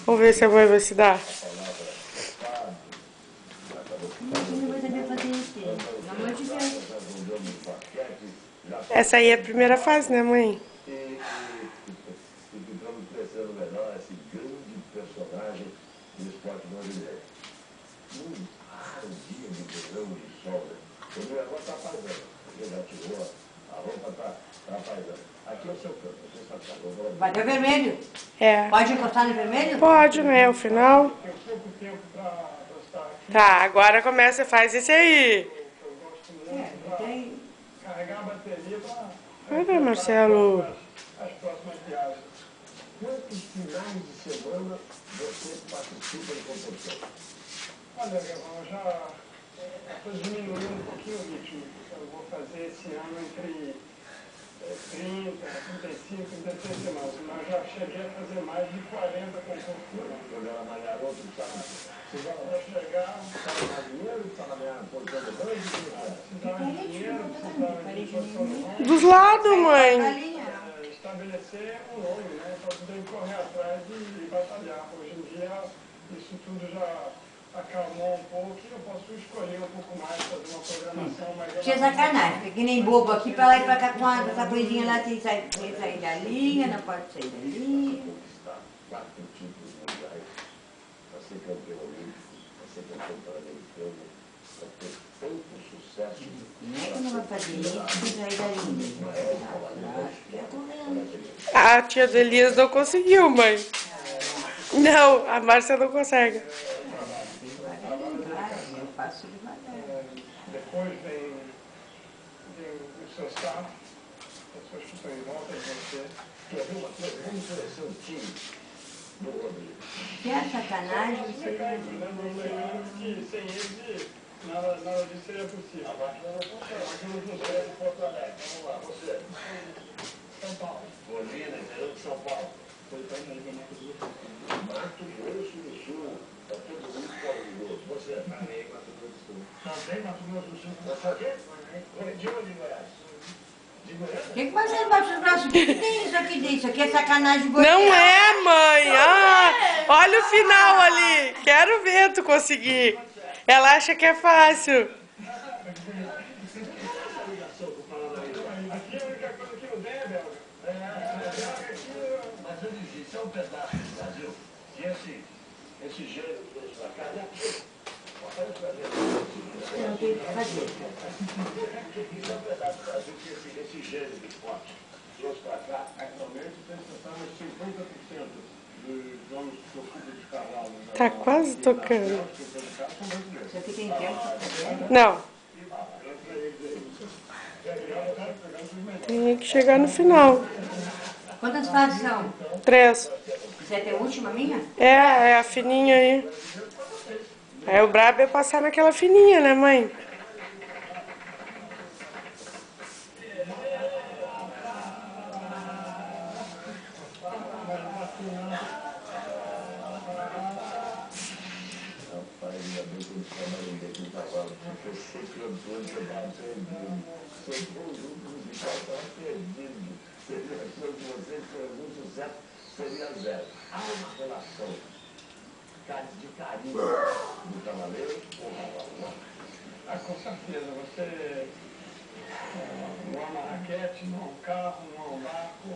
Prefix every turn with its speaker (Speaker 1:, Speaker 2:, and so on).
Speaker 1: Vamos ver se a mãe vai se dar.
Speaker 2: Não vai saber fazer isso. Pelo amor de Deus.
Speaker 1: Essa aí é a primeira fase, né, mãe?
Speaker 3: E ficamos crescendo melhor esse grande personagem do esporte brasileiro. Num raro dia de verão de sol, né? O meu agora está paisando. Ele já tirou, a roupa está paisando. Aqui é o seu campo, aqui é o seu campo.
Speaker 2: Vai ter vermelho?
Speaker 1: É.
Speaker 2: Pode encostar no vermelho?
Speaker 1: Pode, né? O final.
Speaker 4: Tem pouco tempo para estar aqui.
Speaker 1: Tá, agora começa e faz esse aí.
Speaker 4: Eu gosto muito
Speaker 2: Não tem.
Speaker 4: carregar a bateria para
Speaker 1: Olha, Marcelo.
Speaker 4: as próximas viagens.
Speaker 3: Quantos finais de semana você participa de competição?
Speaker 4: Olha, eu já estou diminuindo um pouquinho o ritmo. Eu vou fazer esse ano entre 30, 35, 36 semanas. Mas já cheguei a fazer mais de 40 concursos por ano.
Speaker 3: Quando era mais garoto, estava...
Speaker 4: Para chegar,
Speaker 3: Precisava de dinheiro, precisava ganhar a posição do banco,
Speaker 4: precisava de dinheiro, precisava de posição no nome.
Speaker 1: Dos lados, mãe.
Speaker 2: Galinha.
Speaker 4: Estabelecer um nome, né, para poder correr atrás e batalhar. Hoje em dia, isso tudo já acalmou um pouco e eu posso escolher um pouco mais, fazer uma programação mais...
Speaker 2: Tinha sacanagem, fica que nem bobo aqui pra lá e pra cá com essa coisinha lá, tem que sair da linha, não pode sair da linha.
Speaker 3: conquistar 4 títulos mundiais, para ser campeão olímpico, para ser campeão pan-americano, para ter tanto sucesso.
Speaker 2: Como é que não vai fazer isso sem sair da linha? Acho que é correndo.
Speaker 1: A tia do Elias não conseguiu, mãe. Não, a Márcia não consegue.
Speaker 2: Devagarinho, eu faço devagar.
Speaker 4: Depois vem o seu staff, pessoas que estão em volta de você.
Speaker 3: Quer ver uma coisa? Vamos conhecer um time do Rodrigo.
Speaker 2: Que é sacanagem,
Speaker 4: Você
Speaker 2: você...
Speaker 4: cai, né? Não lembrando que sem eles nada disso seria possível.
Speaker 3: A máquina não funciona, a máquina não funciona de Porto Alegre. Vamos lá, você.
Speaker 4: São Paulo.
Speaker 3: Colina, interior de São Paulo. Mato Grosso do Sul. Está todo mundo pauloso. Você? Também Mato Grosso do Sul. Também Mato Grosso do Sul. Você o quê? De onde, Goiás? De Goiás?
Speaker 2: O que você embaixo dos braços? O que tem isso aqui? Isso aqui é sacanagem de você.
Speaker 1: Não é, mãe. Ah, olha o final ali. Quero ver tu conseguir. Ela acha que é fácil.
Speaker 4: Aqui a única coisa que não tem é belga.
Speaker 3: Mas eu disse, isso é um pedaço do Brasil. E esse gênero trouxe pra cá, né? Aparece pra gente.
Speaker 2: Não tem o que fazer.
Speaker 3: Isso é um pedaço do Brasil que esse gênero de esporte trouxe pra cá.
Speaker 4: Atualmente tem tentando 50% dos homens que ocupam de cavalo.
Speaker 1: Tá quase tocando.
Speaker 2: Isso aqui tem tempo pra fazer.
Speaker 1: Não. Tem que chegar no final.
Speaker 2: Quantas fases são?
Speaker 1: 3.
Speaker 2: Você tem a última minha?
Speaker 1: É a fininha aí. Aí o brabo é passar naquela fininha, né, mãe?
Speaker 3: Rapaz, ainda bem que eu não trabalhei dentro do cavalo, porque eu sou cantor de cavalo perdido. Sou conjunto musical, estava perdido. Seria a chance de vocês fazer um sucesso, seria 0. Há uma relação de carinho do cavaleiro com o cavalo.
Speaker 4: Ah, com certeza. Você não é uma raquete, não é um carro, não é um barco.